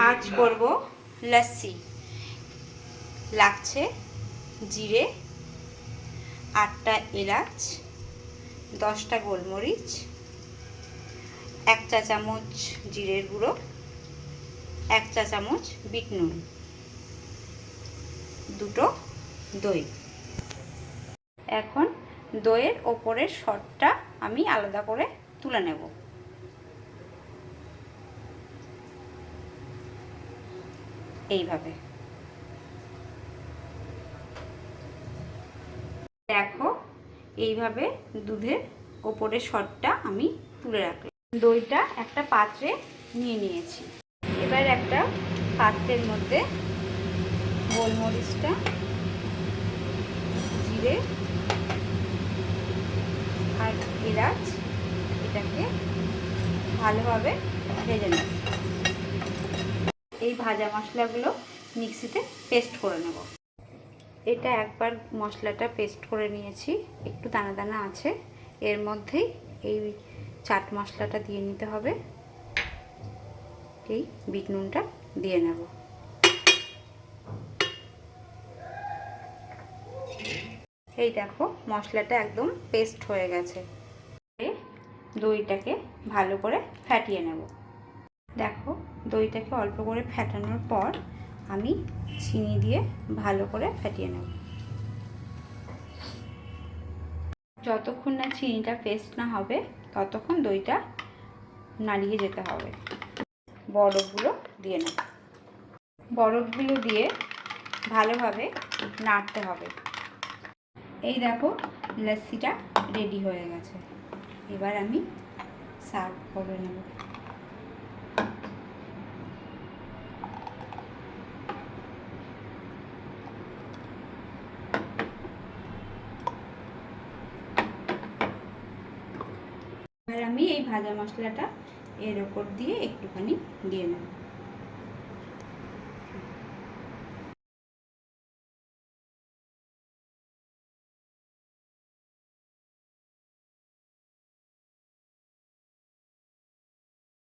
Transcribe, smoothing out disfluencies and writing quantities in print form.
আজ করব লস্যি। লাগছে জিরে, 8টা এলাচ, 10টা গোলমরিচ, 1 চা চামচ জিরের গুঁড়ো, 1 চা চামচ বিট নুন, 2টো দই। এখন দইয়ের ওপরের সরটা আমি আলাদা করে তুলে নেব। এইভাবে দেখো, এইভাবে দুধের ওপরের সরটা আমি তুলে রাখলাম। দইটা একটা পাত্রে নিয়ে নিয়েছি। এবার একটা পাত্রের মধ্যে গোলমরিচটা, জিরে আর এলাচ এটাকে ভালোভাবে ভেজে নেব। এই ভাজা মশলাগুলো মিক্সিতে পেস্ট করে নেব। এটা একবার মশলাটা পেস্ট করে নিয়েছি, একটু দানা দানা আছে। এর মধ্যেই এই চাট মশলাটা দিয়ে নিতে হবে। এই বিট নুনটা দিয়ে নেব। এই দেখো, মশলাটা একদম পেস্ট হয়ে গেছে। দইটাকে ভালো করে ফাটিয়ে নেব। দেখো, দইটাকে অল্প করে ফাটানোর পর আমি চিনি দিয়ে ভালো করে ফাটিয়ে নেব। যতক্ষণ না চিনিটা পেস্ট না হবে ততক্ষণ দইটা নাড়িয়ে যেতে হবে। বরফগুলো দিয়ে নেব। বরফগুলো দিয়ে ভালোভাবে নাড়তে হবে। এই দেখো, লস্যিটা রেডি হয়ে গেছে। এবার আমি সার্ভ করে নেব। এবার আমি এই ভাজা মশলাটা এর ওপর দিয়ে একটুখানি দিয়ে নেব।